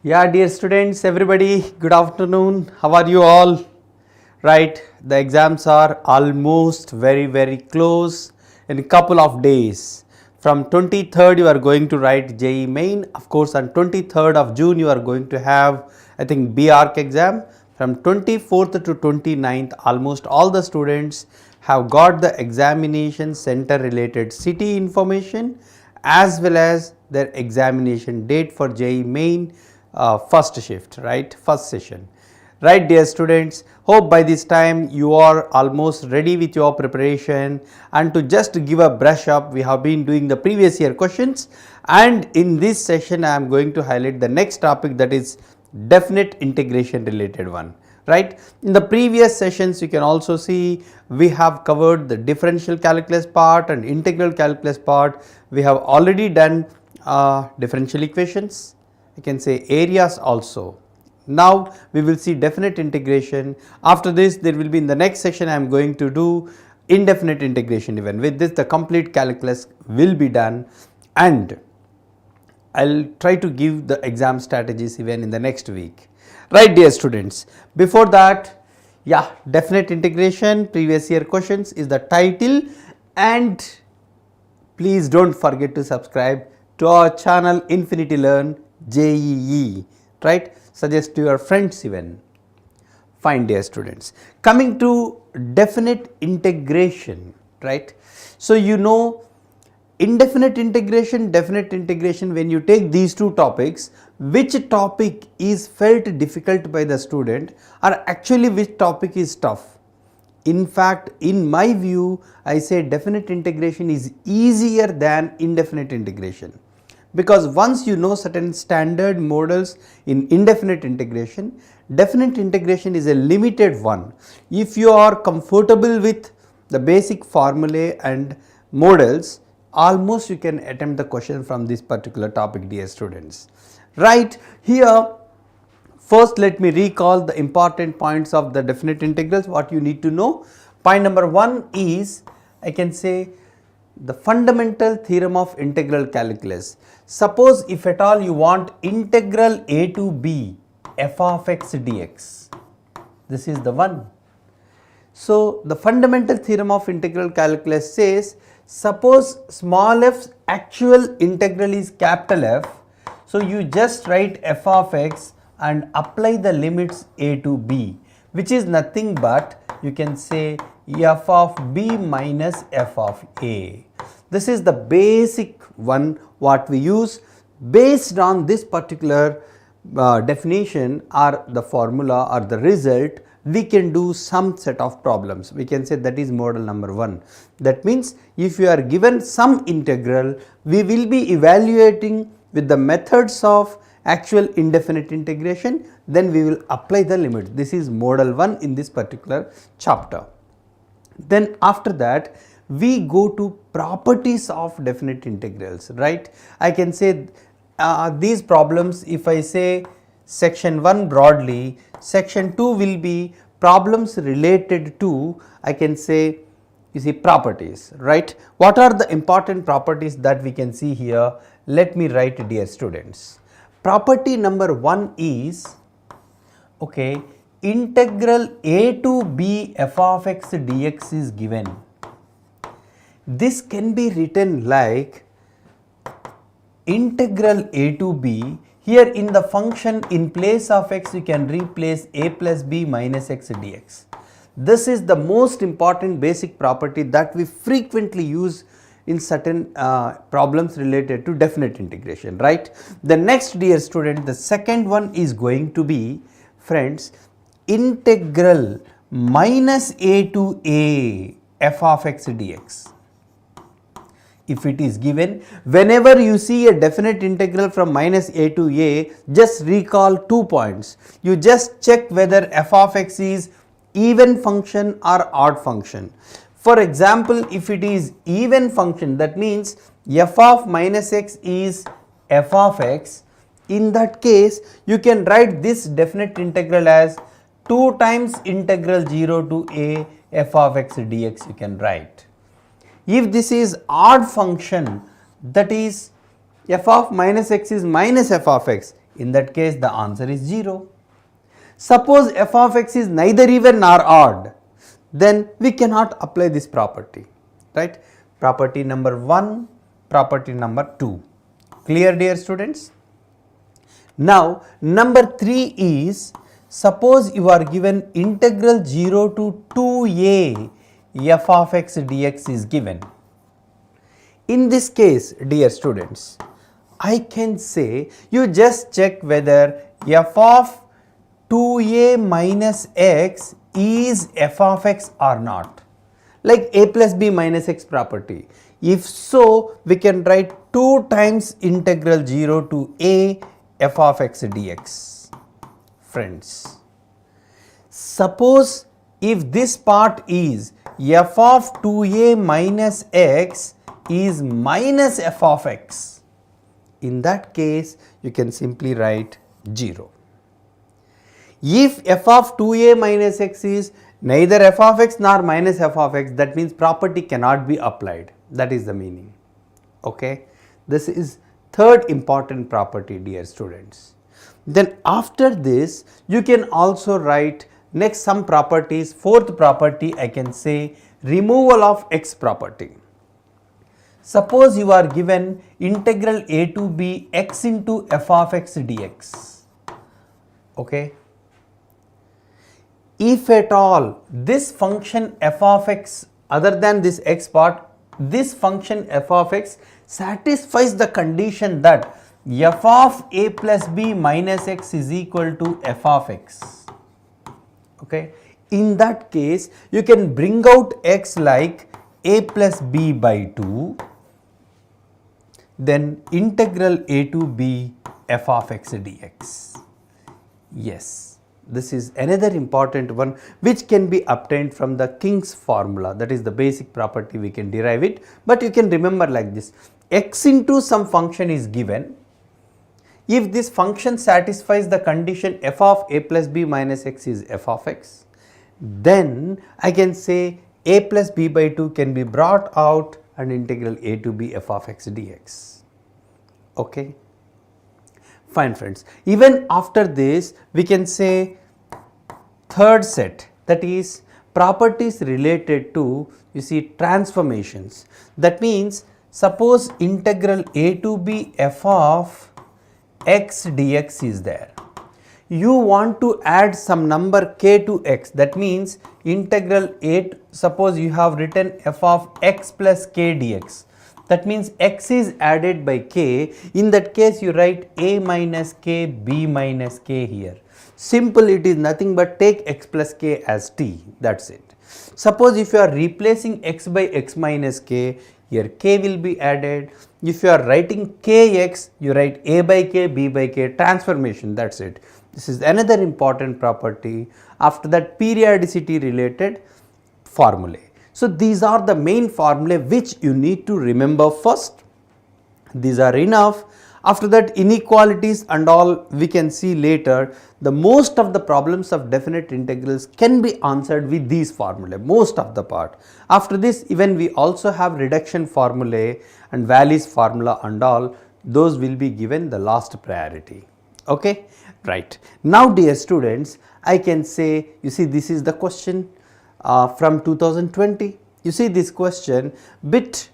Yeah, dear students, everybody, good afternoon. How are you all? Right, the exams are almost very close in a couple of days. From 23rd, you are going to write JEE Main. Of course, on 23rd of June, you are going to have, I think, BARC exam. From 24th to 29th, almost all the students have got the examination center related city information as well as their examination date for JEE Main first shift, right, first session. Right, dear students, hope by this time you are almost ready with your preparation, and to just give a brush up, we have been doing the previous year questions, and in this session I am going to highlight the next topic, that is definite integration related one. Right, in the previous sessions you can also see we have covered the differential calculus part and integral calculus part. We have already done differential equations, I can say areas also. Now we will see definite integration. After this, there will be, in the next section I am going to do indefinite integration. Even with this, the complete calculus will be done, and I will try to give the exam strategies even in the next week. Right, dear students, before that, yeah, definite integration previous year questions is the title, and please don't forget to subscribe to our channel Infinity Learn JEE, right? Suggest to your friends even. Fine, dear students. Coming to definite integration, right? So you know indefinite integration, definite integration, when you take these two topics, which topic is felt difficult by the student, or actually which topic is tough? In fact, in my view, I say definite integration is easier than indefinite integration, because once you know certain standard models in indefinite integration, definite integration is a limited one. If you are comfortable with the basic formulae and models, almost you can attempt the question from this particular topic, dear students. Right, here first let me recall the important points of the definite integrals, what you need to know. Point number 1 is, I can say, the fundamental theorem of integral calculus. Suppose if at all you want integral a to b f of x dx, this is the one. So the fundamental theorem of integral calculus says, suppose small f's actual integral is capital F, so you just write f of x and apply the limits a to b, which is nothing but, you can say, f of b minus f of a. This is the basic one what we use. Based on this particular definition or the formula or the result, we can do some set of problems. We can say that is model number 1. That means if you are given some integral, we will be evaluating with the methods of actual indefinite integration, then we will apply the limits. This is model 1 in this particular chapter. Then after that, we go to properties of definite integrals, right? I can say these problems, if I say section 1 broadly, section 2 will be problems related to, I can say, you see, properties, right? What are the important properties that we can see here? Let me write, dear students. Property number 1 is, okay, integral a to b f of x dx is given. This can be written like integral a to b. Here in the function, in place of x you can replace a plus b minus x dx. This is the most important basic property that we frequently use in certain problems related to definite integration, right? The next, dear student, the second one is going to be, friends, integral minus a to a f of x dx. If it is given, whenever you see a definite integral from minus a to a, just recall 2 points. You just check whether f of x is even function or odd function. For example, if it is even function, that means f of minus x is f of x. In that case, you can write this definite integral as 2 times integral 0 to a f of x dx, you can write. If this is odd function, that is f of minus x is minus f of x, In that case, the answer is 0. Suppose f of x is neither even nor odd, then we cannot apply this property, right? Property number 1, property number 2. Clear, dear students? Now, number 3 is, suppose you are given integral 0 to 2a f of x dx is given. In this case, dear students, I can say you just check whether f of 2a minus x is f of x or not, like a plus b minus x property. If so, we can write 2 times integral 0 to a f of x dx. Friends, suppose if this part is f of 2a minus x is minus f of x, in that case you can simply write 0. If f of 2a minus x is neither f of x nor minus f of x, that means property cannot be applied. That is the meaning. Okay. This is third important property, dear students. Then after this, you can also write next some properties. Fourth property, I can say removal of x property. Suppose you are given integral a to b x into f of x dx. Okay. If at all this function f of x, other than this x part, this function f of x satisfies the condition that f of a plus b minus x is equal to f of x. Okay. In that case, you can bring out x like a plus b by 2, then integral a to b f of x dx. Yes. This is another important one which can be obtained from the King's formula. That is the basic property, we can derive it, but you can remember like this: x into some function is given. If this function satisfies the condition f of a plus b minus x is f of x, then I can say a plus b by 2 can be brought out and integral a to b f of x dx. Okay. Fine, friends. Even after this, we can say third set, that is properties related to, you see, transformations. That means suppose integral a to b f of x dx is there. You want to add some number k to x, that means integral a, suppose you have written f of x plus k dx. That means x is added by k. In that case, you write a minus k, b minus k here. Simple, it is nothing but take x plus k as t, that is it. Suppose if you are replacing x by x minus k, here k will be added. If you are writing kx, you write a by k, b by k, transformation, that is it. This is another important property. After that, periodicity related formulae. So these are the main formulae which you need to remember first. These are enough. After that, inequalities and all we can see later. The most of the problems of definite integrals can be answered with these formulae, most of the part. After this, even we also have reduction formulae and values formula and all, those will be given the last priority. Okay, right. Now dear students, I can say, you see, this is the question from 2020. You see this question, bit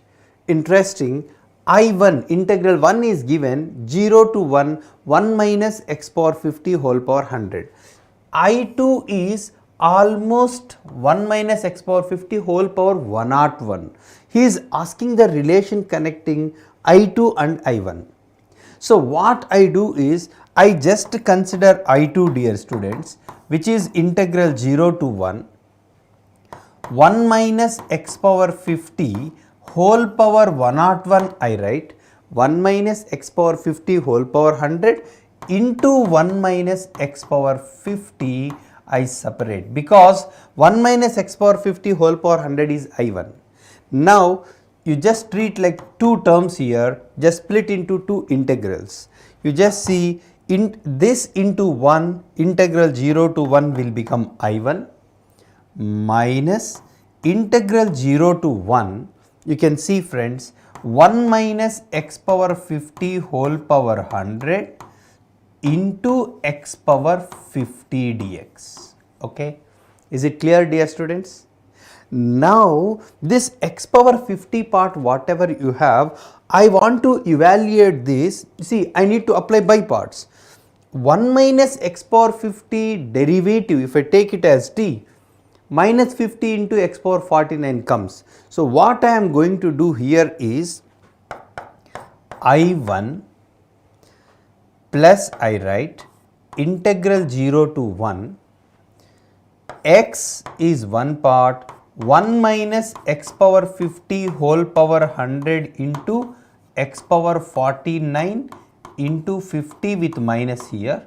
interesting. I1, integral 1 is given 0 to 1, 1 minus x power 50 whole power 100. I2 is almost 1 minus x power 50 whole power 101. He is asking the relation connecting I2 and I1. So what I do is, I just consider I2, dear students, which is integral 0 to 1, 1 minus x power 50 whole power 101, I write 1 minus x power 50 whole power 100 into 1 minus x power 50 I separate, because 1 minus x power 50 whole power 100 is I1. Now you just treat like two terms here, just split into two integrals. You just see this into 1, integral 0 to 1 will become I1 minus integral 0 to 1, you can see friends, 1 minus x power 50 whole power 100 into x power 50 dx. Okay, is it clear, dear students? Now this x power 50 part, whatever you have, I want to evaluate this. See, I need to apply by parts. 1 minus x power 50 derivative, if I take it as t, minus 50 into x power 49 comes. So what I am going to do here is I1 plus I write integral 0 to 1, x is one part, 1 minus x power 50 whole power 100 into x power 49 into 50 with minus here,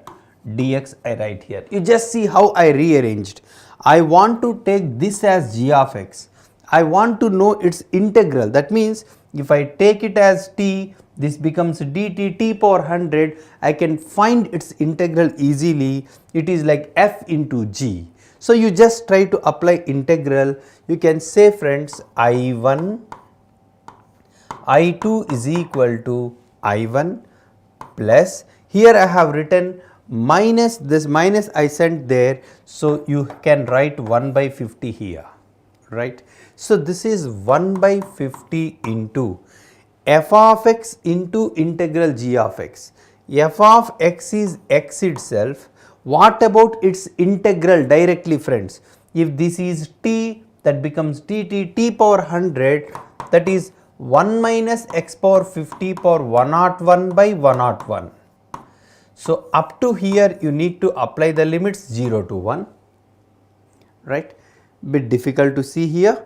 dx I write here. You just see how I rearranged. I want to take this as g of x. I want to know its integral. That means if I take it as t, this becomes dt t power 100. I can find its integral easily. It is like f into g. So you just try to apply integral. You can say, friends, I1, I2 is equal to I1 plus, here I have written minus, this minus I sent there, so you can write 1 by 50 here, right. So this is 1 by 50 into f of x into integral g of x. F of x is x itself. What about its integral directly, friends? If this is t, that becomes dt t power 100, that is 1 minus x power 50 power 101 by 101. So up to here you need to apply the limits 0 to 1, right. Bit difficult to see here,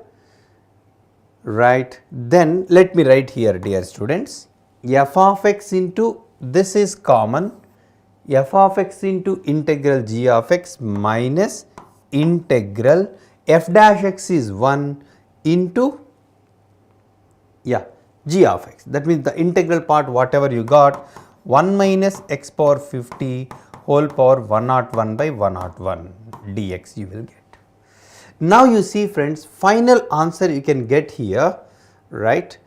right. Then let me write here, dear students, f of x into, this is common, f of x into integral g of x minus integral f dash x is 1 into, yeah, g of x. That means the integral part whatever you got, 1 minus x power 50 whole power 101 by 101 dx you will get. Now you see, friends, final answer you can get here, right.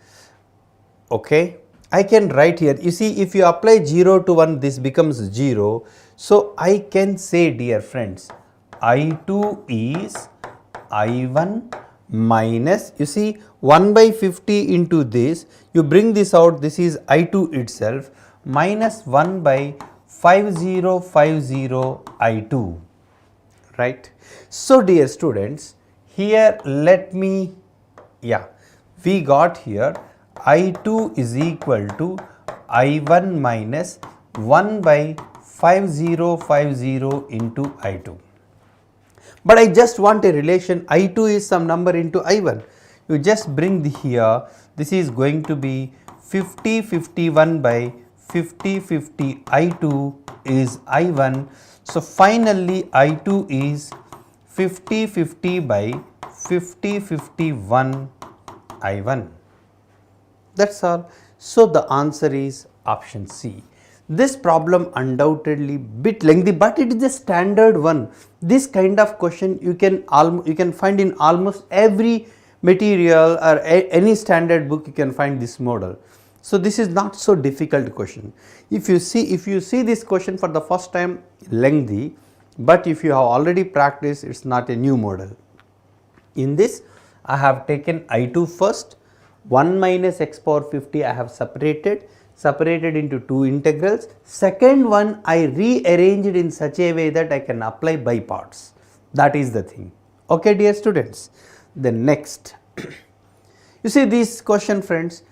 Okay, I can write here, you see, if you apply 0 to 1, this becomes 0. So I can say, dear friends, I2 is I1 minus, you see, 1 by 50 into this, you bring this out, this is I2 itself, minus 1 by 5050 I2, right. So dear students, here let me, yeah, we got here I2 is equal to I1 minus 1 by 5050 into I2. But I just want a relation, I2 is some number into I1. You just bring the here, this is going to be 5051 by 5050 I2 is I1. So finally I2 is 5050 by 5051 I1. That's all. So the answer is option C. This problem undoubtedly bit lengthy, but it is a standard one. This kind of question you can find in almost every material or any standard book. You can find this model. So this is not so difficult question. If you see this question for the first time, lengthy, but if you have already practiced, it's not a new model. In this, I have taken I2 first, 1 minus x power 50 I have separated into two integrals. Second one I rearranged in such a way that I can apply by parts. That is the thing. Okay, dear students. The next, you see this question, friends.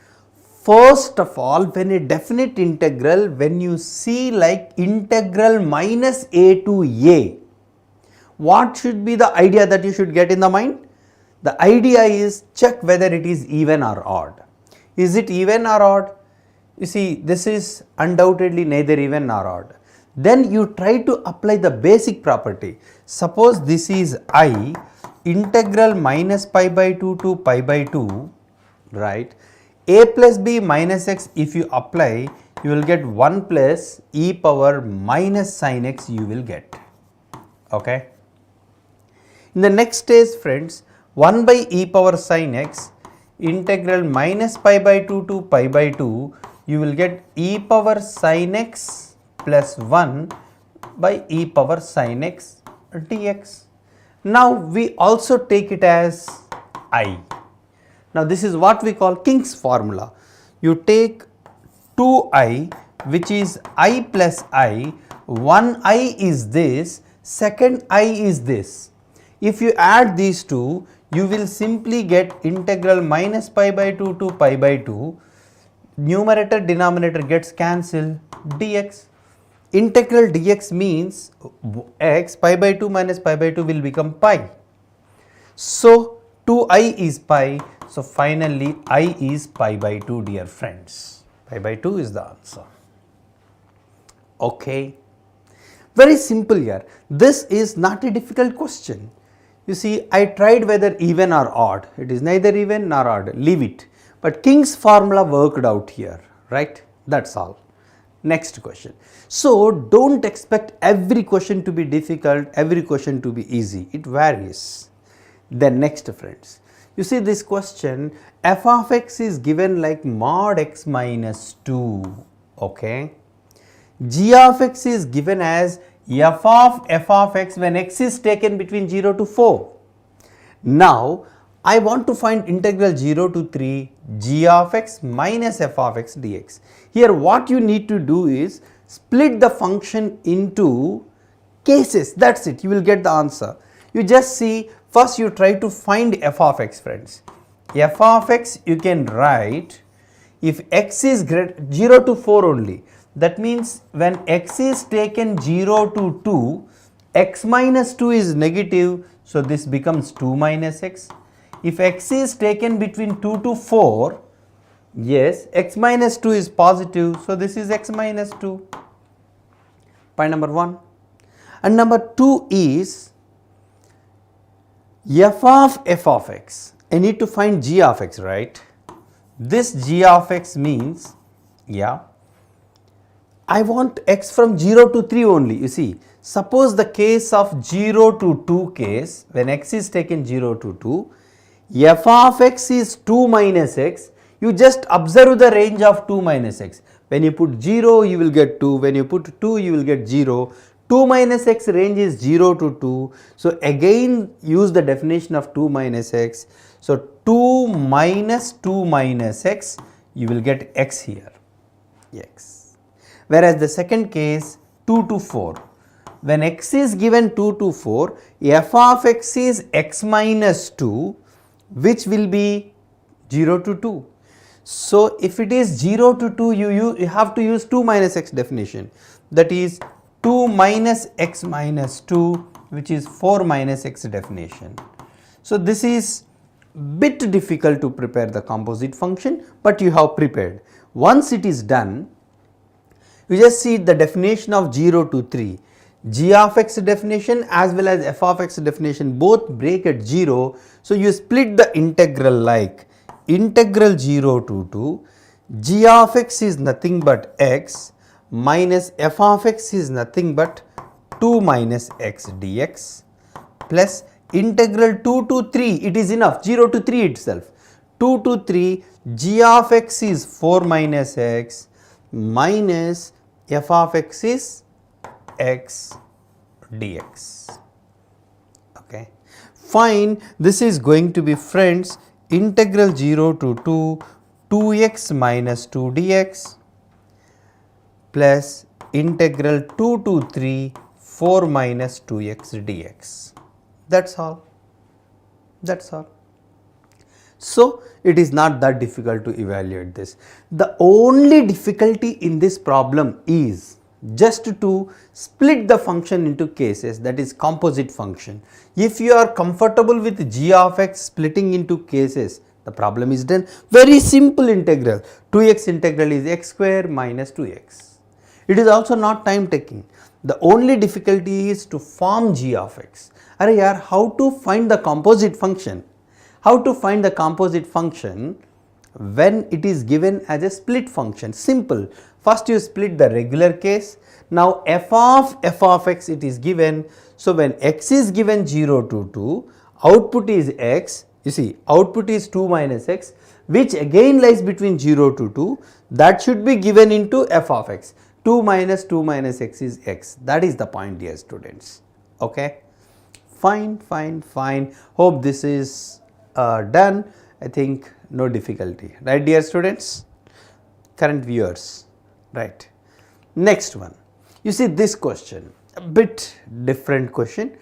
First of all, when a definite integral, when you see like integral minus a to a, what should be the idea that you should get in the mind? The idea is check whether it is even or odd. Is it even or odd? You see, this is undoubtedly neither even nor odd. Then you try to apply the basic property. Suppose this is I, integral minus pi by 2 to pi by 2, right? A plus b minus x, if you apply, you will get 1 plus e power minus sin x you will get. Okay. In the next stage, friends, 1 by e power sin x, integral minus pi by 2 to pi by 2, you will get e power sin x plus 1 by e power sin x dx. Now we also take it as I. Now this is what we call King's formula. You take 2i, which is I plus I, one I is this, second I is this. If you add these two, you will simply get integral minus pi by 2 to pi by 2, numerator denominator gets cancelled, dx. Integral dx means x, pi by 2 minus pi by 2 will become pi. So 2i is pi, so finally I is pi by 2, dear friends. Pi by 2 is the answer. Okay. Very simple here. This is not a difficult question. You see, I tried whether even or odd. It is neither even nor odd. Leave it. But King's formula worked out here, right? That's all. Next question. So, don't expect every question to be difficult, every question to be easy. It varies. Then next, friends. You see this question, f of x is given like mod x minus 2. Okay. G of x is given as f of x when x is taken between 0 to 4. Now, I want to find integral 0 to 3 g of x minus f of x dx. Here what you need to do is split the function into cases, that is it, you will get the answer. You just see, first you try to find f of x, friends. F of x you can write if x is greater 0 to 4 only. That means when x is taken 0 to 2, x minus 2 is negative, so this becomes 2 minus x. If x is taken between 2 to 4, yes, x minus 2 is positive, so this is x minus 2. Point number 1. And number 2 is f of x. I need to find g of x, right? This g of x means, yeah, I want x from 0 to 3 only. You see, suppose the case of 0 to 2 case, when x is taken 0 to 2, f of x is 2 minus x. You just observe the range of 2 minus x. When you put 0, you will get 2. When you put 2, you will get 0. 2 minus x range is 0 to 2. So again use the definition of 2 minus x. So 2 minus 2 minus x, you will get x here, x. Whereas the second case 2 to 4, when x is given 2 to 4, f of x is x minus 2, which will be 0 to 2. So if it is 0 to 2, you have to use 2 minus x definition, that is 2 minus x minus 2, which is 4 minus x definition. So this is bit difficult to prepare the composite function, but you have prepared. Once it is done, you just see the definition of 0 to 3, g of x definition as well as f of x definition both break at 0. So you split the integral like integral 0 to 2, g of x is nothing but x minus f of x is nothing but 2 minus x dx plus integral 2 to 3, it is enough, 0 to 3 itself, 2 to 3, g of x is 4 minus x minus f of x is x dx. Okay. Fine, this is going to be, friends, integral 0 to 2, 2x minus 2 dx plus integral 2 to 3, 4 minus 2x dx. That's all. That's all. So it is not that difficult to evaluate this. The only difficulty in this problem is just to split the function into cases, that is composite function. If you are comfortable with g of x splitting into cases, the problem is done. Very simple integral, 2x integral is x square minus 2x. It is also not time taking. The only difficulty is to form g of x. Arey yaar, how to find the composite function? How to find the composite function when it is given as a split function? Simple. First you split the regular case. Now f of x it is given. So when x is given 0 to 2, output is x. You see, output is 2 minus x, which again lies between 0 to 2. That should be given into f of x. 2 minus 2 minus x is x. That is the point, dear students. Okay. Fine, fine, fine. Hope this is done. I think no difficulty, right, dear students, current viewers, right. Next one, you see this question, a bit different question.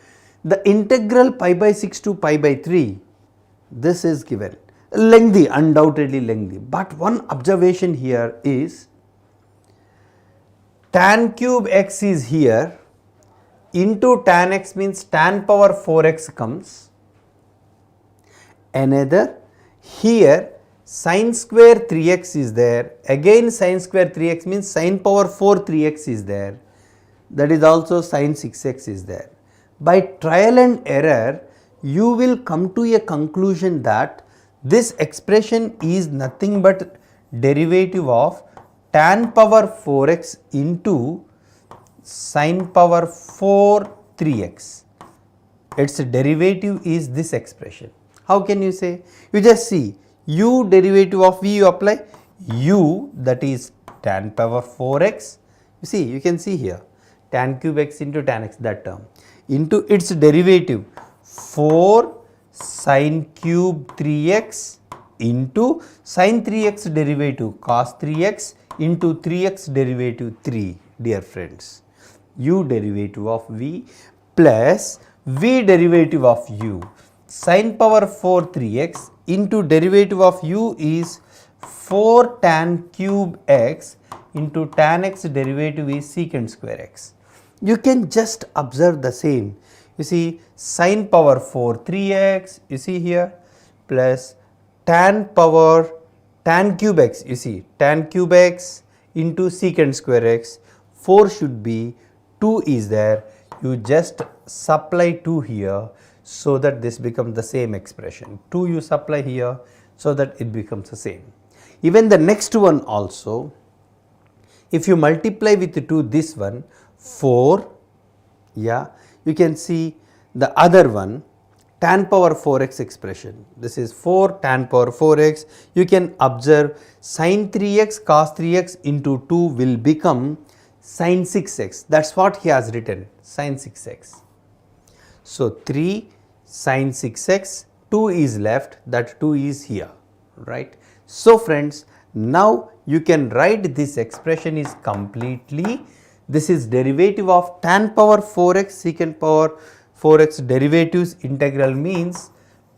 The integral pi by 6 to pi by 3, this is given, lengthy, undoubtedly lengthy, but one observation here is tan cube x is here, into tan x means tan power 4x comes, another here sin square 3x is there, again sin square 3x means sin power 4 3x is there, that is also sin 6x is there. By trial and error, you will come to a conclusion that this expression is nothing but derivative of tan power 4x into sin power 4 3x. Its derivative is this expression. How can you say? You just see u derivative of v, you apply u, that is tan power 4x. You see, you can see here tan cube x into tan x, that term, into its derivative 4 sin cube 3x into sin 3x derivative cos 3x into 3x derivative 3, dear friends. U derivative of v plus v derivative of u, sin power 4 3x into derivative of u is 4 tan cube x into tan x derivative is secant square x. You can just observe the same. You see sin power 4 3x, you see here, plus tan cube x, you see tan cube x into secant square x, 4 should be, 2 is there, you just supply 2 here, so that this becomes the same expression. 2 you supply here, so that it becomes the same. Even the next one also, if you multiply with 2 this one, 4, yeah, you can see the other one, tan power 4x expression, this is 4 tan power 4x, you can observe sin 3x cos 3x into 2 will become sin 6x, that is what he has written, sin 6x. So 3 sin 6x, 2 is left, that 2 is here, right. So friends, now you can write this expression is completely, this is derivative of tan power 4x secant power 4x derivatives integral means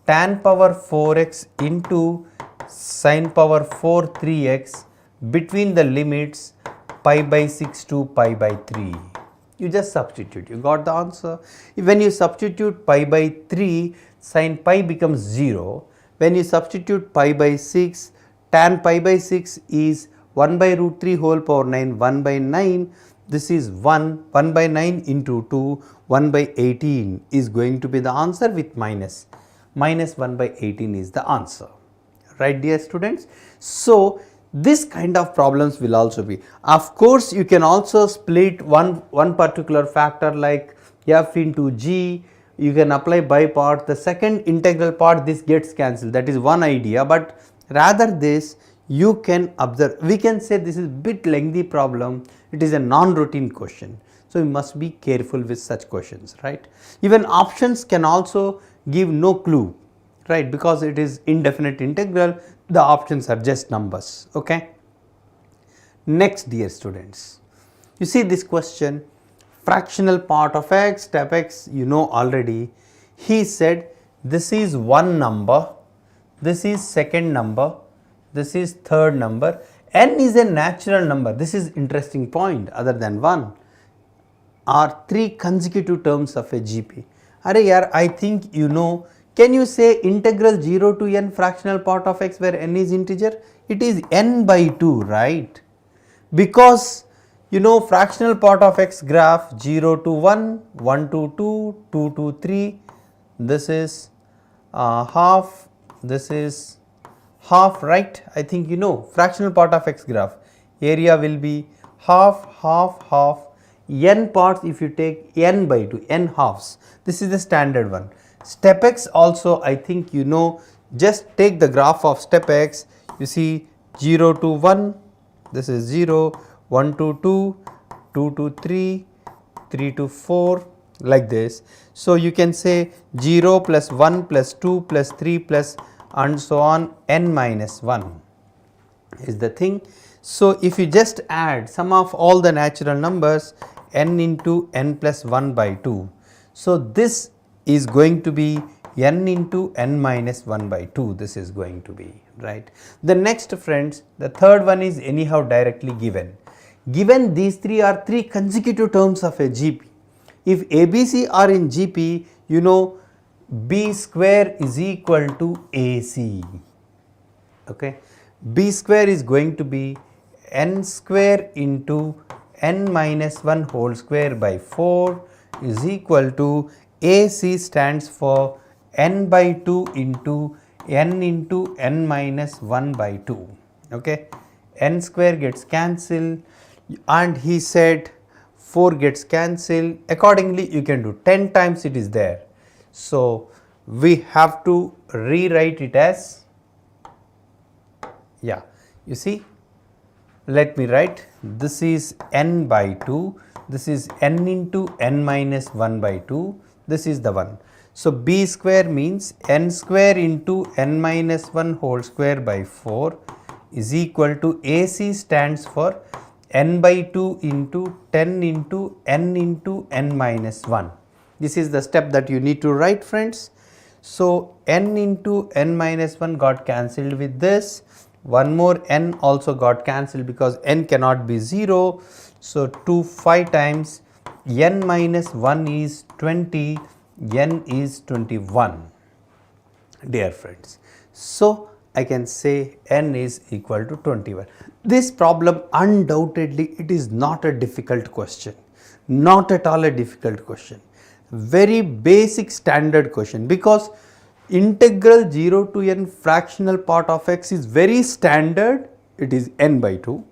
tan power 4x into sin power 4 3x between the limits pi by 6 to pi by 3. You just substitute, you got the answer. When you substitute pi by 3, sin pi becomes 0. When you substitute pi by 6, tan pi by 6 is 1 by root 3 whole power 9, 1 by 9, this is 1 by 9 into 2, 1 by 18 is going to be the answer with minus 1 by 18 is the answer, right, dear students. So this kind of problems will also be, of course you can also split one particular factor like f into g, you can apply by part, the second integral part this gets cancelled, that is one idea, but rather this you can observe, we can say this is bit lengthy problem, it is a non-routine question. So you must be careful with such questions, right. Even options can also give no clue, right, because it is indefinite integral, the options are just numbers, okay. Next, dear students, you see this question, fractional part of x, step x, you know already, he said this is one number, this is second number, this is third number, n is a natural number, this is interesting point, other than 1 are 3 consecutive terms of a GP. Are yaar, I think you know, can you say integral 0 to n fractional part of x where n is integer? It is n by 2, right? Because you know fractional part of x graph 0 to 1, 1 to 2, 2 to 3, this is half, this is half, right? I think you know fractional part of x graph, area will be half, half, half, n parts if you take n by 2, n halves, this is the standard one. Step x also I think you know, just take the graph of step x, you see 0 to 1, this is 0, 1 to 2, 2 to 3, 3 to 4, like this. So you can say 0 plus 1 plus 2 plus 3 plus and so on n minus 1 is the thing. So if you just add sum of all the natural numbers n into n plus 1 by 2. So this is going to be n into n minus 1 by 2, this is going to be, right. The next friends, the third one is anyhow directly given. Given these three are three consecutive terms of a GP. If ABC are in GP, you know B square is equal to AC, okay. B square is going to be n square into n minus 1 whole square by 4 is equal to AC stands for n by 2 into n minus 1 by 2, okay. N square gets cancelled and he said 4 gets cancelled, accordingly you can do 10 times it is there. So we have to rewrite it as, yeah, you see, let me write, this is n by 2, this is n into n minus 1 by 2, this is the one. So B square means n square into n minus 1 whole square by 4 is equal to AC stands for n by 2 into 10 into n minus 1. This is the step that you need to write, friends. So n into n minus 1 got cancelled with this. One more n also got cancelled because n cannot be 0. So 2 5 times n minus 1 is 20, n is 21, dear friends. So I can say n is equal to 21. This problem undoubtedly it is not a difficult question, not at all a difficult question, very basic standard question, because integral 0 to n fractional part of x is very standard, it is n by 2.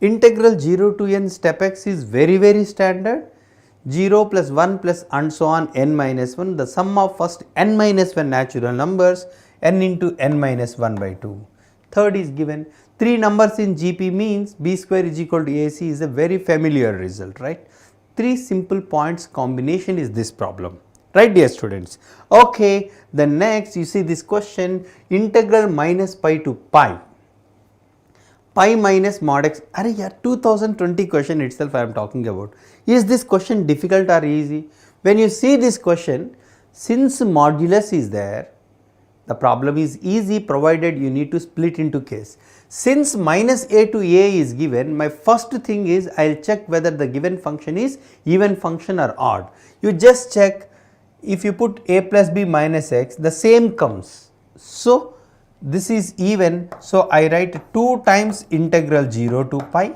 Integral 0 to n step x is very standard, 0 plus 1 plus and so on n minus 1, the sum of first n minus 1 natural numbers n into n minus 1 by 2. Third is given, 3 numbers in GP means B square is equal to AC is a very familiar result, right. 3 simple points combination is this problem, right dear students. Okay, the next you see this question, integral minus pi to pi, pi minus mod x, are yeah, 2020 question itself I am talking about. Is this question difficult or easy? When you see this question, since modulus is there, the problem is easy provided you need to split into case. Since minus a to a is given, my first thing is I will check whether the given function is even function or odd. You just check, if you put a plus b minus x, the same comes. So this is even, so I write 2 times integral 0 to pi,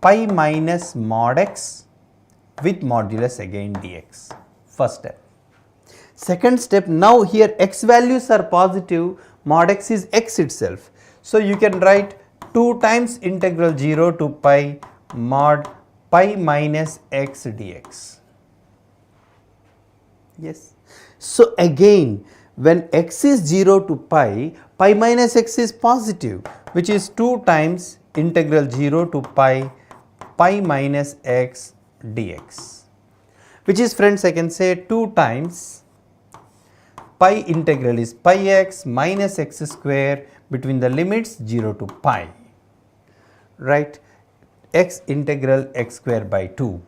pi minus mod x with modulus again dx, first step. Second step, now here x values are positive, mod x is x itself. So you can write 2 times integral 0 to pi mod pi minus x dx. Yes. So again, when x is 0 to pi, pi minus x is positive, which is 2 times integral 0 to pi, pi minus x dx, which is, friends, I can say 2 times pi integral is pi x minus x square between the limits 0 to pi, right, x integral x square by 2.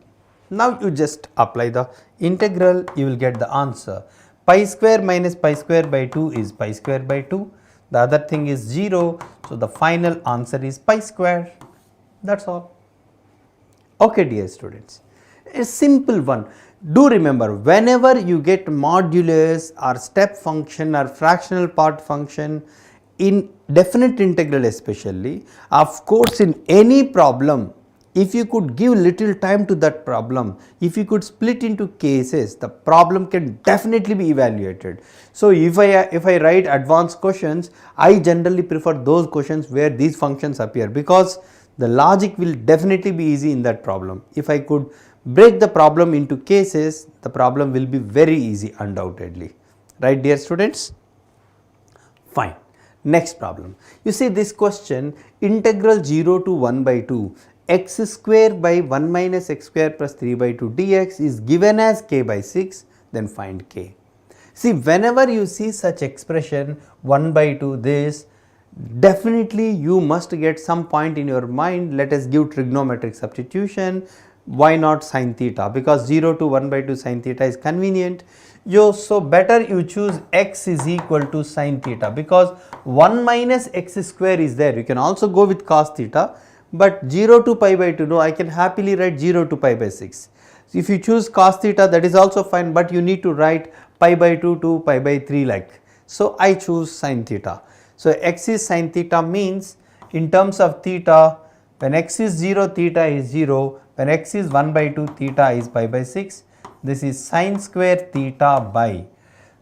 Now you just apply the integral, you will get the answer. Pi square minus pi square by 2 is pi square by 2. The other thing is 0. So the final answer is pi square. That's all. Okay, dear students. A simple one. Do remember, whenever you get modulus or step function or fractional part function in definite integral especially, of course in any problem, if you could give little time to that problem, if you could split into cases, the problem can definitely be evaluated. So if I write advanced questions, I generally prefer those questions where these functions appear, because the logic will definitely be easy in that problem. If I could break the problem into cases, the problem will be very easy undoubtedly, right dear students. Fine. Next problem. You see this question, integral 0 to 1 by 2, x square by 1 minus x square plus 3 by 2 dx is given as k by 6, then find k. See, whenever you see such expression 1 by 2 this, definitely you must get some point in your mind. Let us give trigonometric substitution. Why not sin theta? Because 0 to 1 by 2 sin theta is convenient. So better you choose x is equal to sin theta, because 1 minus x square is there. You can also go with cos theta, but 0 to pi by 2, no, I can happily write 0 to pi by 6. So if you choose cos theta, that is also fine, but you need to write pi by 2 to pi by 3 like. So I choose sin theta. So x is sin theta means, in terms of theta, when x is 0, theta is 0. When x is 1 by 2, theta is pi by 6. This is sin square theta by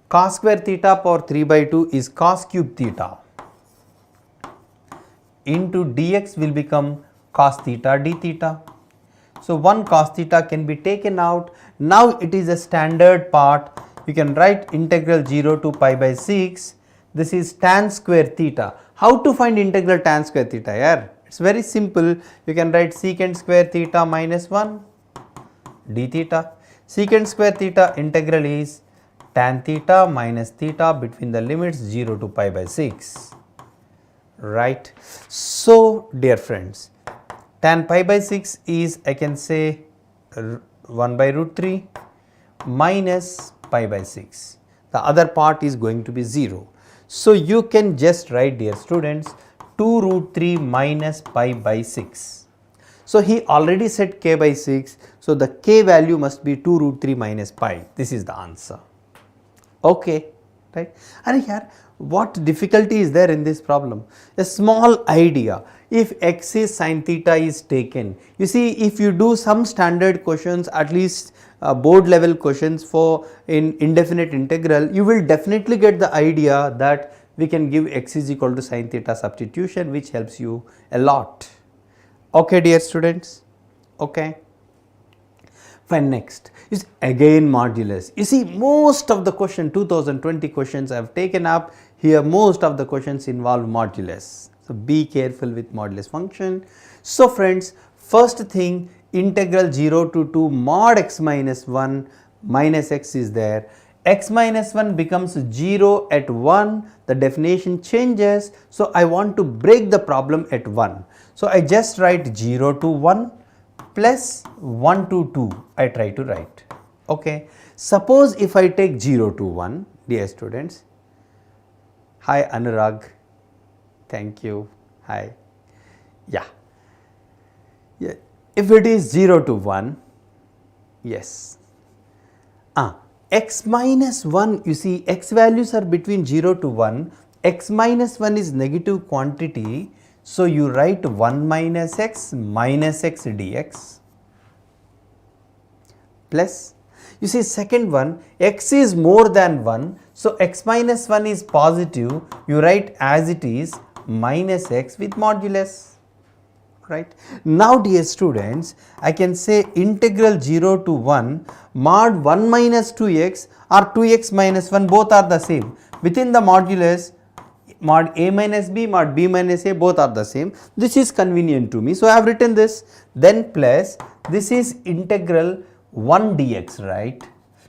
cos square theta power 3 by 2 is cos cube theta into dx will become cos theta d theta. So 1 cos theta can be taken out. Now it is a standard part. You can write integral 0 to pi by 6. This is tan square theta. How to find integral tan square theta here? It's very simple. You can write secant square theta minus 1 d theta. Secant square theta integral is tan theta minus theta between the limits 0 to pi by 6. Right. So dear friends, tan pi by 6 is, I can say, 1 by root 3 minus pi by 6. The other part is going to be 0. So you can just write, dear students, 2 root 3 minus pi by 6. So he already said k by 6. So the k value must be 2 root 3 minus pi. This is the answer. Okay. Right. And here, what difficulty is there in this problem? A small idea. If x is sin theta is taken, you see, if you do some standard questions, at least board level questions for in indefinite integral, you will definitely get the idea that we can give x is equal to sin theta substitution, which helps you a lot. Okay, dear students. Okay. Fine, next is again modulus. You see, most of the question, 2020 questions I have taken up here, most of the questions involve modulus. So be careful with modulus function. So friends, first thing, integral 0 to 2 mod x minus 1 minus x is there. X minus 1 becomes 0 at 1, the definition changes. So I want to break the problem at 1. So I just write 0 to 1 plus 1 to 2, I try to write. Okay. Suppose if I take 0 to 1, dear students. Hi Anurag, thank you. Hi. Yeah. If it is 0 to 1, yes. X minus 1, you see, x values are between 0 to 1. X minus 1 is negative quantity. So you write 1 minus x dx plus, you see, second one, x is more than 1. So x minus 1 is positive. You write as it is minus x with modulus. Right. Now dear students, I can say integral 0 to 1 mod 1 minus 2x or 2x minus 1, both are the same. Within the modulus, mod a minus b, mod b minus a, both are the same. This is convenient to me. So I have written this, then plus this is integral 1 dx, right?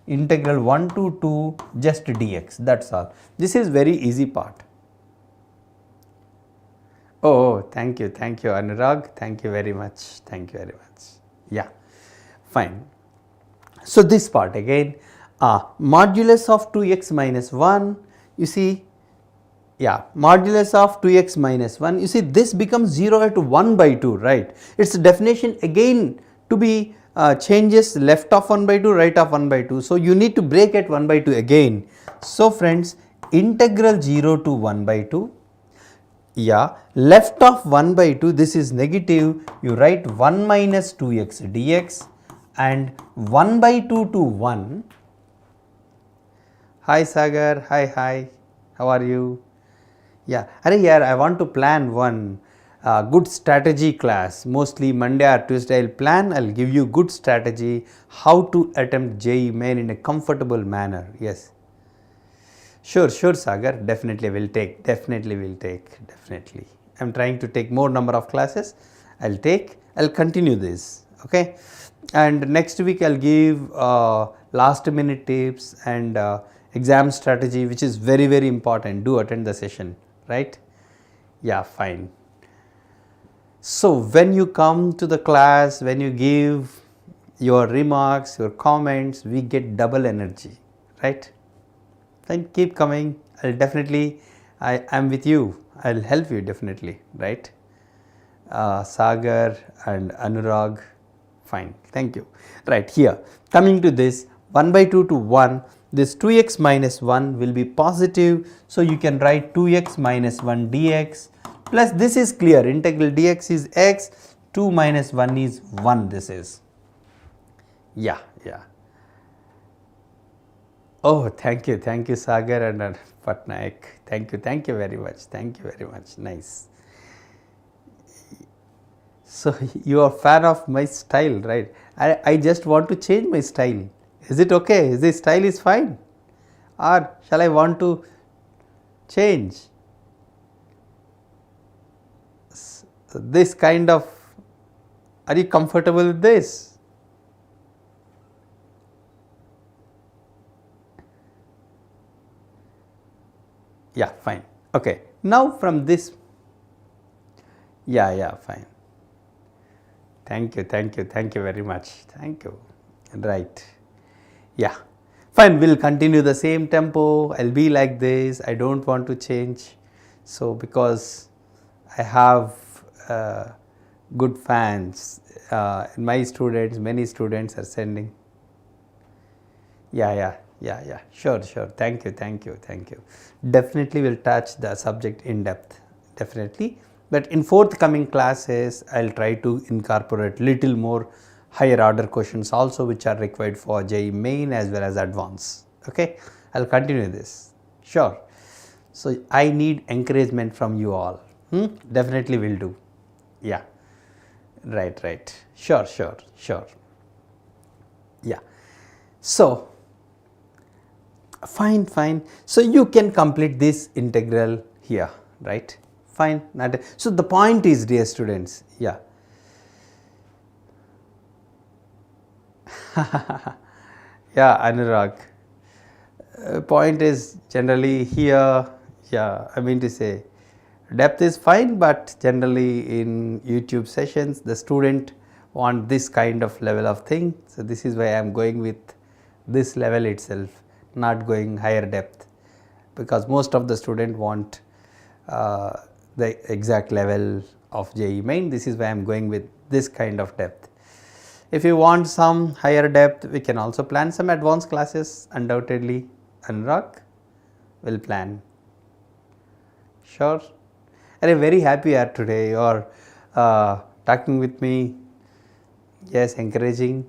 Integral 1 to 2 just dx, that's all. This is very easy part. Oh, thank you Anurag, thank you very much, yeah, fine. So this part again, modulus of 2x minus 1, you see, yeah, modulus of 2x minus 1, you see, this becomes 0 at 1 by 2, right? Its definition again to be changes left of 1 by 2, right of 1 by 2. So you need to break at 1 by 2 again. So friends, integral 0 to 1 by 2, yeah, left of 1 by 2, this is negative, you write 1 minus 2x dx and 1 by 2 to 1. Hi Sagar, hi, how are you? Yeah, here I want to plan one good strategy class, mostly Monday or Tuesday I will plan, I will give you good strategy how to attempt JEE Main in a comfortable manner. Yes. Sure Sagar, definitely will take, definitely. I am trying to take more number of classes, I will take I'll continue this, okay. And next week I'll give last minute tips and exam strategy, which is very, very important. Do attend the session, right? Yeah, fine. So when you come to the class, when you give your remarks, your comments, we get double energy, right? Fine, keep coming. I'll definitely, I am with you. I'll help you definitely, right? Sagar and Anurag, fine, thank you. Right, here, coming to this 1 by 2 to 1, this 2x minus 1 will be positive, so you can write 2x minus 1 dx, plus this is clear, integral dx is x, 2 minus 1 is 1, this is, yeah. Oh, thank you Sagar and Patnaik, thank you very much, nice. So you are fan of my style, right? I just want to change my style. Is it okay? Is this style is fine? Or shall I want to change? This kind of, are you comfortable with this? Yeah, fine. Okay. Now from this, yeah, fine. Thank you very much. Thank you. Right. Yeah. Fine. We'll continue the same tempo. I'll be like this. I don't want to change. So, because I have good fans, my students, many students are sending. Yeah. Sure. Thank you. Definitely will touch the subject in depth. Definitely. But in forthcoming classes, I'll try to incorporate little more higher order questions also, which are required for JEE Main as well as Advanced. Okay, I'll continue this. Sure. So I need encouragement from you all. Definitely will do. Yeah. Right. Sure. Yeah. So fine. So you can complete this integral here, right? Fine. So the point is, dear students, yeah. Yeah, Anurag. Point is generally here, yeah, I mean to say, depth is fine, but generally in YouTube sessions, the student want this kind of level of thing. So this is why I am going with this level itself, not going higher depth, because most of the student want the exact level of JEE Main. This is why I am going with this kind of depth. If you want some higher depth, we can also plan some advanced classes. Undoubtedly, Anurag will plan. Sure. I am very happy here today. You are talking with me. Yes, encouraging.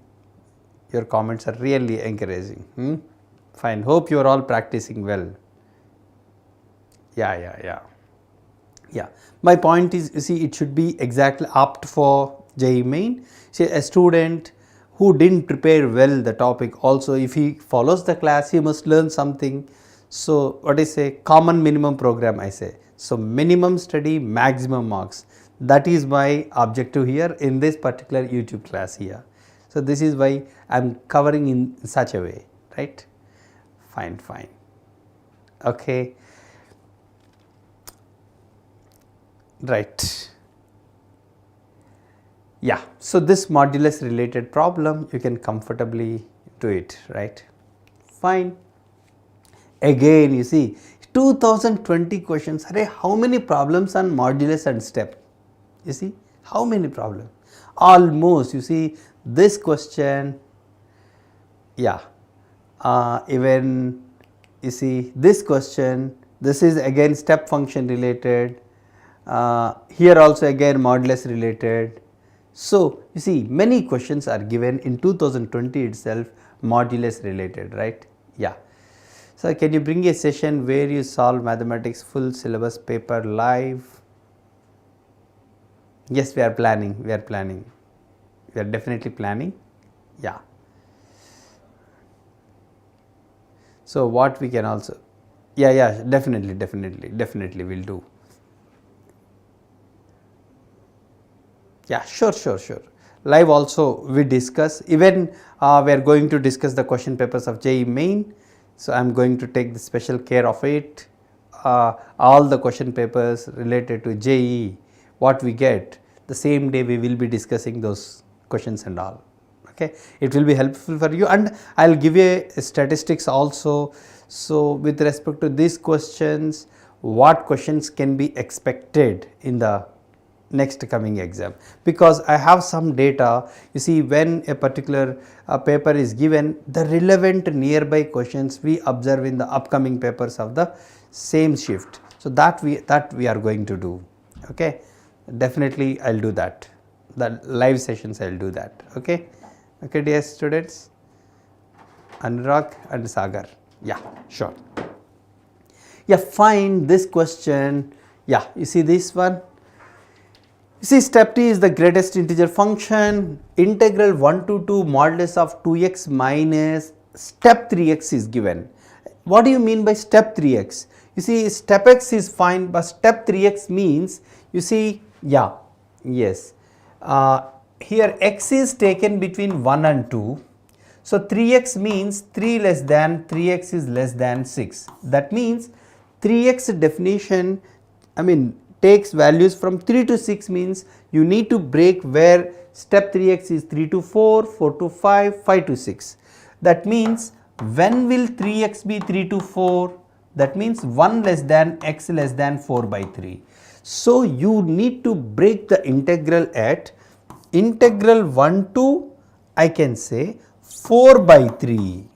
Your comments are really encouraging. Fine. Hope you are all practicing well. Yeah. My point is, you see, it should be exactly apt for JEE Main. See, a student who didn't prepare well the topic, also if he follows the class, he must learn something. So what I say, common minimum program I say. So minimum study, maximum marks. That is my objective here in this particular YouTube class here. So this is why I am covering in such a way, right? Fine. Okay. Right. Yeah, so this modulus related problem, you can comfortably do it, right? Fine. Again, you see, 2020 questions, array, how many problems on modulus and step? You see, how many problems? Almost, you see, this question, yeah, even, you see, this question, this is again step function related. Here also again modulus related. So you see, many questions are given in 2020 itself, modulus related, right? Yeah. So can you bring a session where you solve mathematics full syllabus paper live? Yes, we are planning. We are definitely planning. Yeah. So what we can also, yeah, definitely we'll do. Yeah, sure. Live also we discuss, even we are going to discuss the question papers of JEE Main. So, I am going to take the special care of it. All the question papers related to JEE, what we get, the same day we will be discussing those questions and all. Okay, it will be helpful for you, and I will give you a statistics also. So, with respect to these questions, what questions can be expected in the next coming exam, because I have some data. You see, when a particular paper is given, the relevant nearby questions we observe in the upcoming papers of the same shift. So, that we are going to do. Okay, definitely I will do that. The live sessions I will do that. Okay, dear students, Anurag and Sagar. Yeah, sure. Yeah, fine. This question, yeah, you see this one. You see, step t is the greatest integer function. Integral 1 to 2 modulus of 2x minus step 3x is given. What do you mean by step 3x? You see, step x is fine, but step 3x means, you see, yeah, yes. Here x is taken between 1 and 2. So, 3x means 3 less than, 3x is less than 6. That means 3x definition, takes values from 3 to 6, means you need to break where step 3x is 3 to 4, 4 to 5, 5 to 6. That means when will 3x be 3 to 4? That means 1 less than x less than 4 by 3. So, you need to break the integral at integral 1 to, I can say, 4 by 3.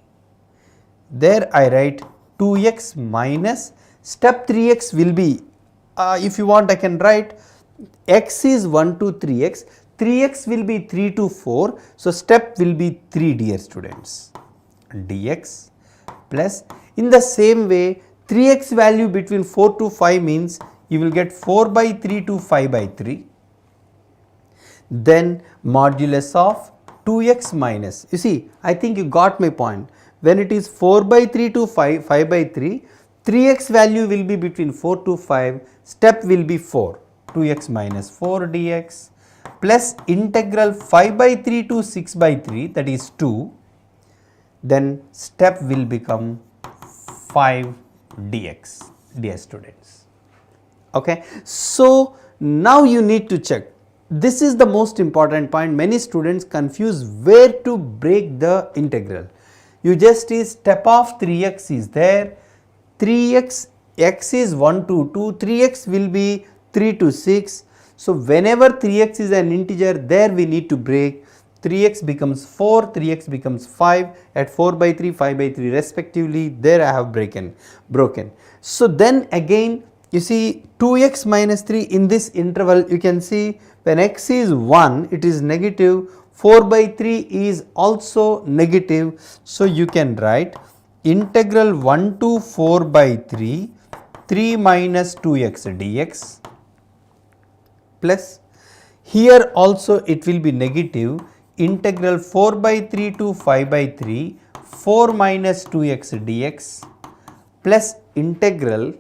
There I write 2x minus step 3x will be, if you want I can write x is 1 to 3x, 3x will be 3 to 4. So, step will be 3, dear students, dx plus, in the same way 3x value between 4 to 5 means you will get 4 by 3 to 5 by 3. Then modulus of 2x minus, you see, I think you got my point. When it is 4 by 3 to 5 by 3, 3x value will be between 4 to 5, step will be 4, 2x minus 4 dx plus integral 5 by 3 to 6 by 3, that is 2, then step will become 5 dx, dear students. Okay. So, now you need to check. This is the most important point. Many students confuse where to break the integral. You just is step of 3x is there, 3x, x is 1 to 2, 3x will be 3 to 6. So, whenever 3x is an integer, there we need to break. 3x becomes 4, 3x becomes 5, at 4 by 3, 5 by 3 respectively, there I have broken. So, then again you see 2x minus 3 in this interval, you can see when x is 1 it is negative, 4 by 3 is also negative. So, you can write integral 1 to 4 by 3, 3 minus 2x dx plus, here also it will be negative, integral 4 by 3 to 5 by 3, 4 minus 2x dx plus integral,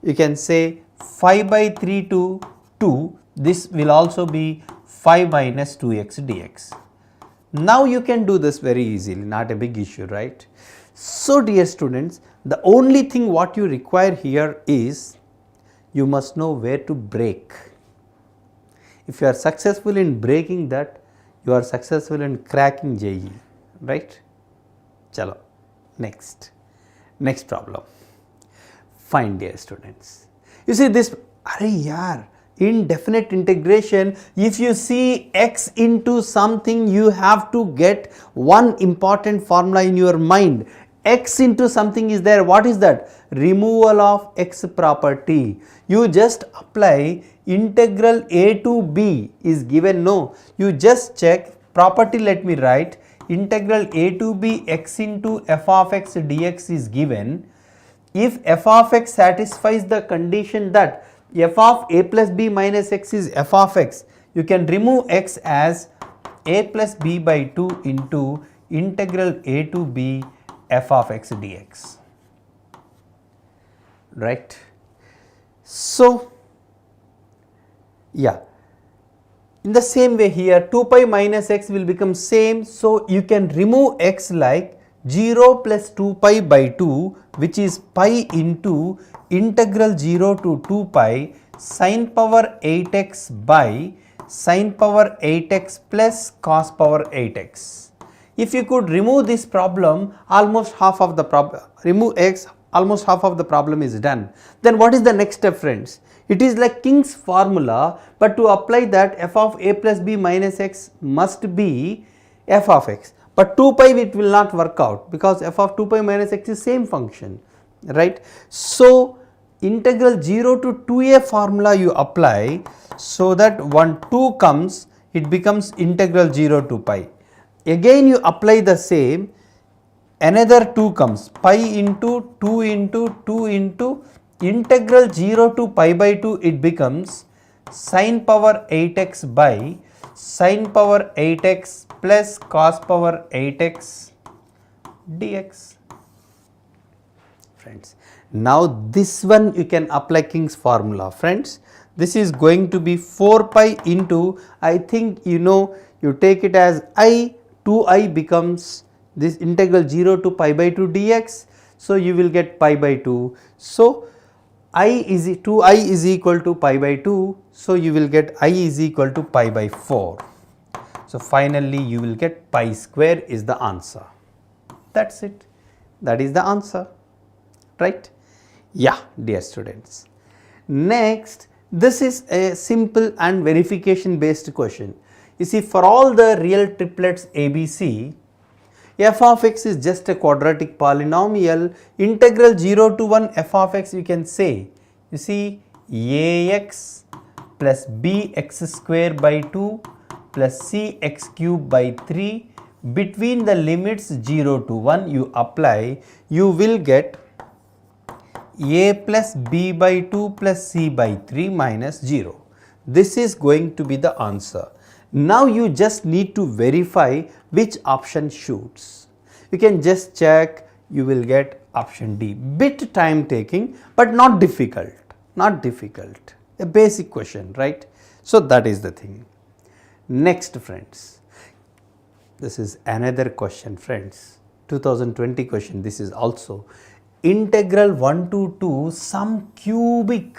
you can say 5 by 3 to 2, this will also be 5 minus 2x dx. Now, you can do this very easily, not a big issue, right? So, dear students, the only thing what you require here is you must know where to break. If you are successful in breaking that, you are successful in cracking JEE, right? Chalo, next problem. Fine, dear students. You see this, arey yaar, indefinite integration, if you see x into something, you have to get one important formula in your mind. X into something is there, what is that? Removal of x property. You just apply integral a to b is given, no, you just check property, let me write integral a to b x into f of x dx is given. If f of x satisfies the condition that f of a plus b minus x is f of x, you can remove x as a plus b by 2 into integral a to b f of x dx, right. So, yeah, In the same way here 2 pi minus x will become same, so you can remove x like 0 plus 2 pi by 2, which is pi into integral 0 to 2 pi sin power 8x by sin power 8x plus cos power 8x. If you could remove this problem, almost half of the problem, remove x, almost half of the problem is done. Then what is the next step, friends? It is like King's formula, but to apply that f of a plus b minus x must be f of x. But 2 pi it will not work out because f of 2 pi minus x is same function, right? So integral 0 to 2a formula you apply, so that when 2 comes, it becomes integral 0 to pi. Again you apply the same, another 2 comes, pi into 2 into 2 into integral 0 to pi by 2, it becomes sin power 8x by sin power 8x plus cos power 8x dx. Friends, now this one you can apply King's formula. Friends, this is going to be 4 pi into, I think you know, you take it as I, 2i becomes this integral 0 to pi by 2 dx, so you will get pi by 2. So 2i is equal to pi by 2, so you will get I is equal to pi by 4. So finally you will get pi square is the answer. That's it. That is the answer, right? Yeah, dear students. Next, this is a simple and verification based question. You see, for all the real triplets ABC, f of x is just a quadratic polynomial. Integral 0 to 1 f of x, you can say, you see, ax plus bx square by 2 plus cx cube by 3, between the limits 0 to 1 you apply, you will get a plus b by 2 plus c by 3 minus 0. This is going to be the answer. Now you just need to verify which option shoots. You can just check, you will get option D. Bit time taking, but not difficult, not difficult. A basic question, right? So that is the thing. Next, friends, this is another question, friends, 2020 question. This is also integral 1 to 2 some cubic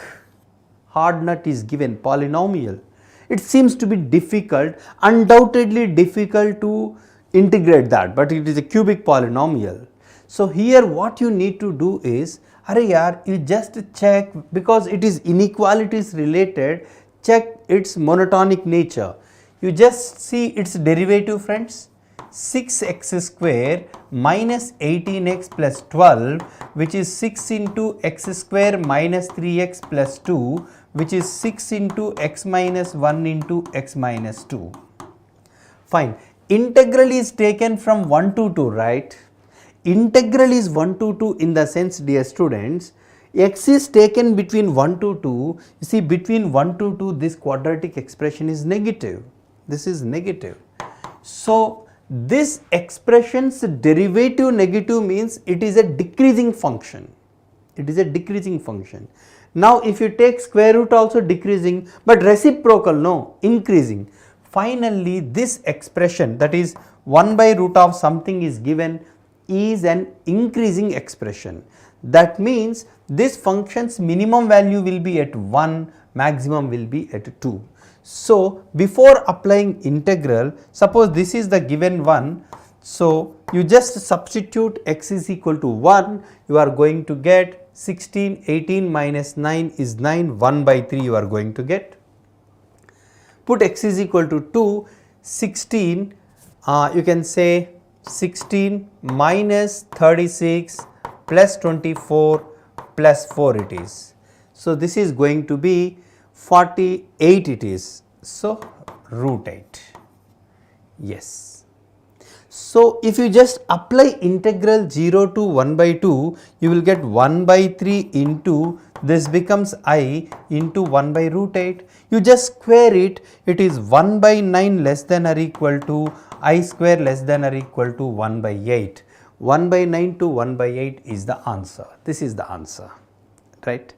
hard nut is given, polynomial. It seems to be difficult, undoubtedly difficult to integrate that, but it is a cubic polynomial. So here what you need to do is, you just check, because it is inequalities related, check its monotonic nature. You just see its derivative, friends. 6x square minus 18x plus 12, which is 6 into x square minus 3x plus 2, which is 6 into x minus 1 into x minus 2. Fine. Integral is taken from 1 to 2, right? Integral is 1 to 2 in the sense, dear students, x is taken between 1 to 2. You see, between 1 to 2, this quadratic expression is negative. This is negative. So this expression's derivative negative means it is a decreasing function. It is a decreasing function. Now if you take square root also decreasing, but reciprocal, no, increasing. Finally this expression, that is 1 by root of something is given, is an increasing expression. That means this function's minimum value will be at 1, maximum will be at 2. So before applying integral, suppose this is the given one, so you just substitute x is equal to 1, you are going to get 16, 18 minus 9 is 9, 1 by 3 you are going to get. Put x is equal to 2, 16, you can say 16 minus 36 plus 24 plus 4 it is. So this is going to be 48 it is. So root 8. Yes. So if you just apply integral 0 to 1 by 2, you will get 1 by 3 into this becomes I into 1 by root 8. You just square it, it is 1 by 9 less than or equal to I square less than or equal to 1 by 8. 1 by 9 to 1 by 8 is the answer. This is the answer, right?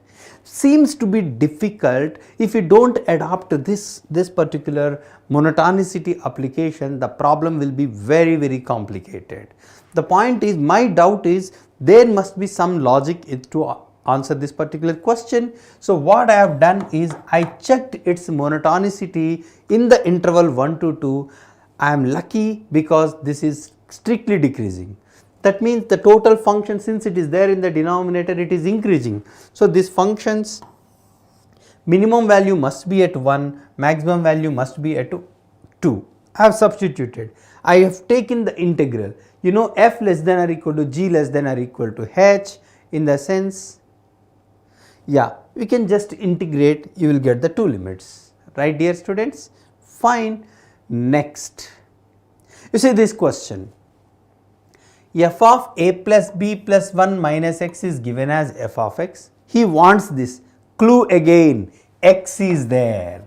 Seems to be difficult. If you don't adapt to this particular monotonicity application, the problem will be very, very complicated. The point is, my doubt is there must be some logic to answer this particular question. So what I have done is I checked its monotonicity in the interval 1 to 2. I am lucky because this is strictly decreasing. That means the total function, since it is there in the denominator, it is increasing. So this function's minimum value must be at 1, maximum value must be at 2. I have substituted. I have taken the integral. You know, f less than or equal to g less than or equal to h, in the sense, yeah, we can just integrate, you will get the 2 limits, right dear students? Fine. Next, you see this question, f of a plus b plus 1 minus x is given as f of x. He wants this. Clue again, x is there,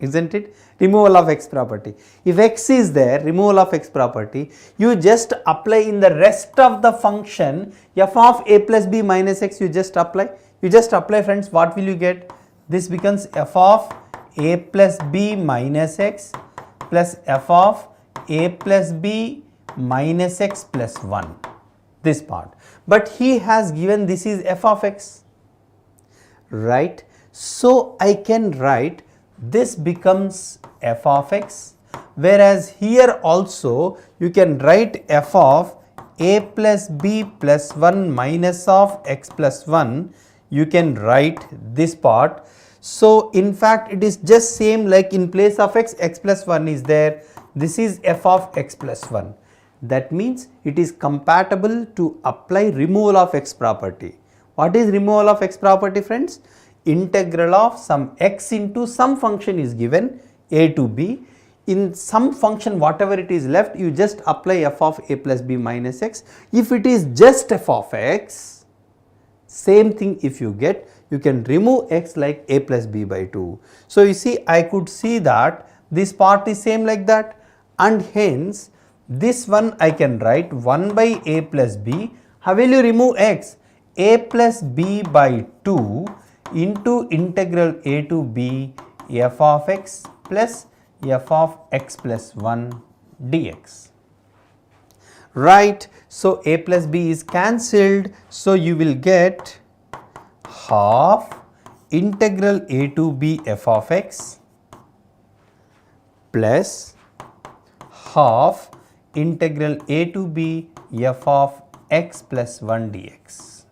isn't it? Removal of x property. If x is there, removal of x property, you just apply in the rest of the function f of a plus b minus x, you just apply. You just apply, friends, what will you get? This becomes f of a plus b minus x plus f of a plus b minus x plus 1, this part. But he has given this is f of x, right? So I can write this becomes f of x, whereas here also you can write f of a plus b plus 1 minus of x plus 1, you can write this part. So in fact it is just same, like in place of x, x plus 1 is there, this is f of x plus 1. That means it is compatible to apply removal of x property. What is removal of x property, friends? Integral of some x into some function is given, a to b. In some function whatever it is left, you just apply f of a plus b minus x. If it is just f of x, same thing if you get, you can remove x like a plus b by 2. So you see, I could see that this part is same like that, and hence this one I can write 1 by a plus b. How will you remove x? A plus b by 2 into integral a to b f of x plus f of x plus 1 dx. Right. So a plus b is cancelled. So you will get half integral a to b f of x plus half integral a to b f of x plus 1 dx.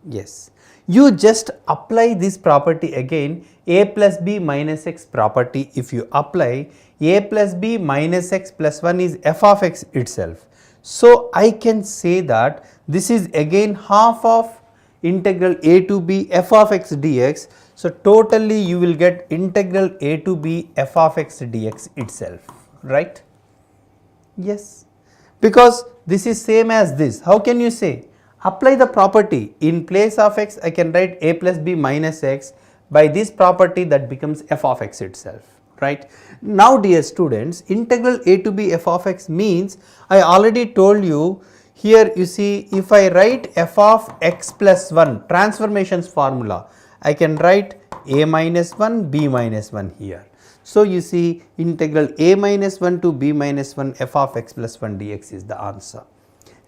Yes, you just apply this property again, a plus b minus x property. If you apply, a plus b minus x plus 1 is f of x itself. So I can say that this is again half of integral a to b f of x dx. So totally you will get integral a to b f of x dx itself, right? Yes, because this is same as this. How can you say? Apply the property. In place of x, I can write a plus b minus x. By this property, that becomes f of x itself, right? Now dear students, integral a to b f of x means, I already told you here, you see, if I write f of x plus 1 transformations formula, I can write a minus 1 b minus 1 here. So you see, integral a minus 1 to b minus 1 f of x plus 1 dx is the answer.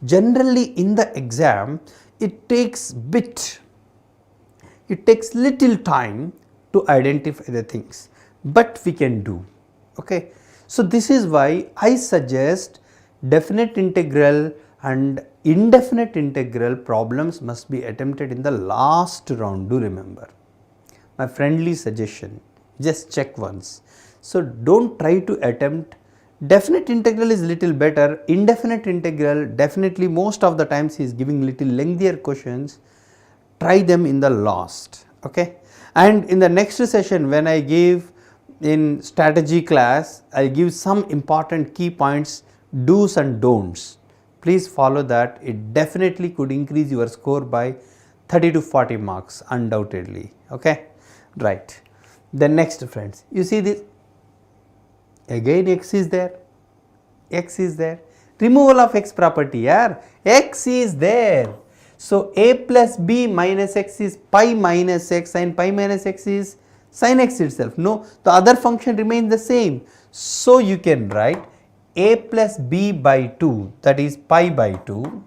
Generally in the exam, it takes little time to identify the things, but we can do, okay. So this is why I suggest definite integral and indefinite integral problems must be attempted in the last round, do remember. My friendly suggestion, just check once. So don't try to attempt. Definite integral is little better. Indefinite integral, definitely most of the times he is giving little lengthier questions. Try them in the last, okay. And in the next session, when I give in strategy class, I give some important key points, do's and don'ts. Please follow that. It definitely could increase your score by 30 to 40 marks undoubtedly, okay. Right. Then next, friends, you see this. Again x is there, x is there, removal of x property, yeah, x is there. So a plus b minus x is pi minus x, and pi minus x is sin x itself. No, the other function remains the same. So you can write a plus b by 2, that is pi by 2,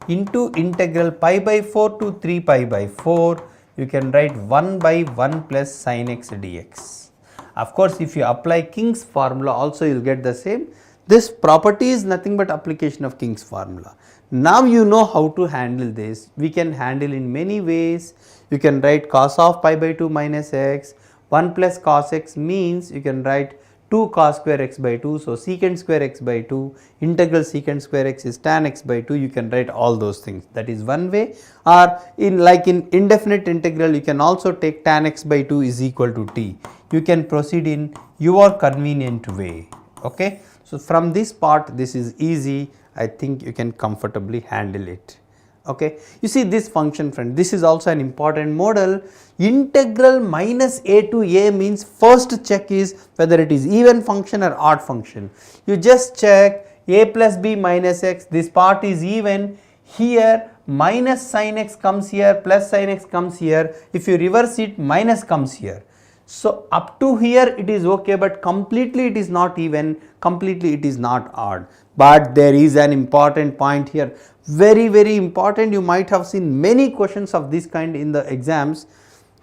into integral pi by 4 to 3 pi by 4, you can write 1 by 1 plus sin x dx. Of course, if you apply King's formula also you will get the same. This property is nothing but application of King's formula. Now you know how to handle this. We can handle in many ways. You can write cos of pi by 2 minus x, 1 plus cos x means you can write 2 cos square x by 2. So, secant square x by 2, integral secant square x is tan x by 2, you can write all those things. That is one way. Or in like in indefinite integral, you can also take tan x by 2 is equal to t. You can proceed in your convenient way. Okay. So, from this part this is easy, I think you can comfortably handle it. Okay. You see this function, friend, this is also an important model. Integral minus a to a means first check is whether it is even function or odd function. You just check a plus b minus x, this part is even, here minus sin x comes here, plus sin x comes here, if you reverse it minus comes here. So, up to here it is okay, but completely it is not even, completely it is not odd. But there is an important point here, very important. You might have seen many questions of this kind in the exams.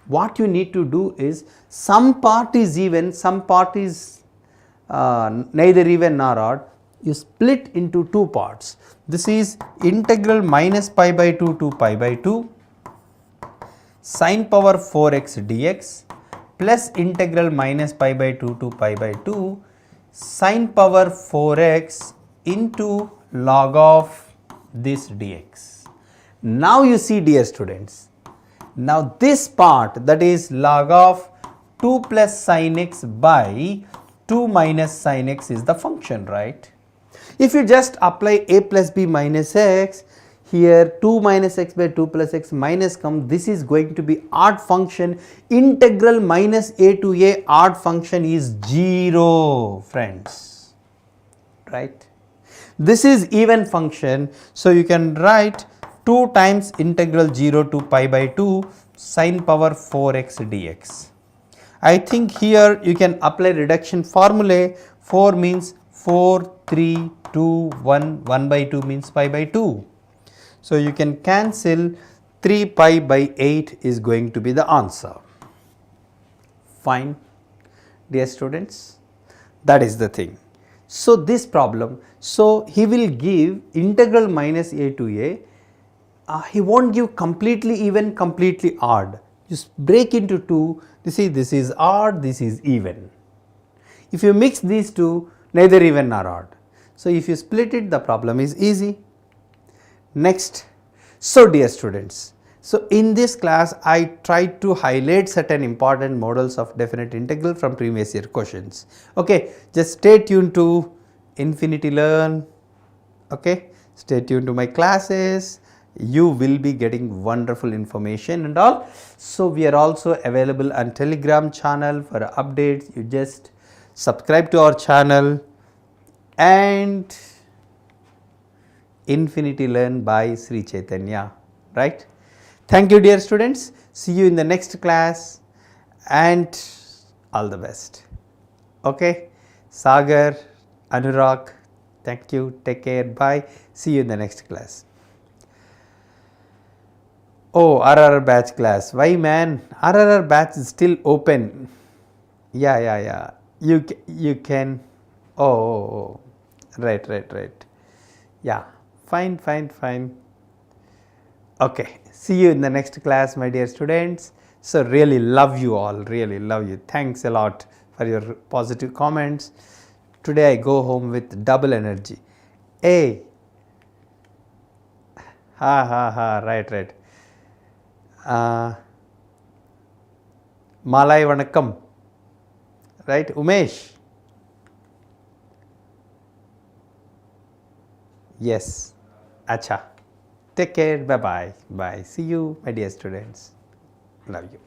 What you need to do is, some part is even, some part is neither even nor odd. You split into two parts. This is integral minus pi by 2 to pi by 2 sin power 4x dx plus integral minus pi by 2 to pi by 2 sin power 4x into log of this dx. Now you see, dear students, now this part, that is log of 2 plus sin x by 2 minus sin x is the function, right? If you just apply a plus b minus x, here 2 minus x by 2 plus x minus comes, this is going to be odd function. Integral minus a to a odd function is 0, friends, right? This is even function, so you can write 2 times integral 0 to pi by 2 sin power 4x dx. I think here you can apply reduction formulae. 4 means 4, 3, 2, 1, 1 by 2 means pi by 2. So, you can cancel, 3 pi by 8 is going to be the answer. Fine, dear students, that is the thing. So, this problem, so he will give integral minus a to a, he won't give completely even, completely odd. Just break into two, this is odd, this is even. If you mix these two, neither even nor odd. So, if you split it, the problem is easy. Next, so dear students, so in this class I tried to highlight certain important models of definite integral from previous year questions. Okay, just stay tuned to Infinity Learn. Okay, stay tuned to my classes. You will be getting wonderful information and all. So we are also available on Telegram channel for updates. You just subscribe to our channel and Infinity Learn by Sri Chaitanya, right? Thank you, dear students. See you in the next class and all the best. Okay, Sagar, Anurag, thank you, take care, bye. See you in the next class. Oh, RRR batch class, why man? RRR batch is still open. Yeah. You can, oh. Right. Yeah, fine. Okay, see you in the next class, my dear students. So really love you all, really love you. Thanks a lot for your positive comments. Today I go home with double energy. Hey, right. Malay Vanakkam, right, Umesh? Yes, acha. Take care, bye. See you, my dear students. Love you.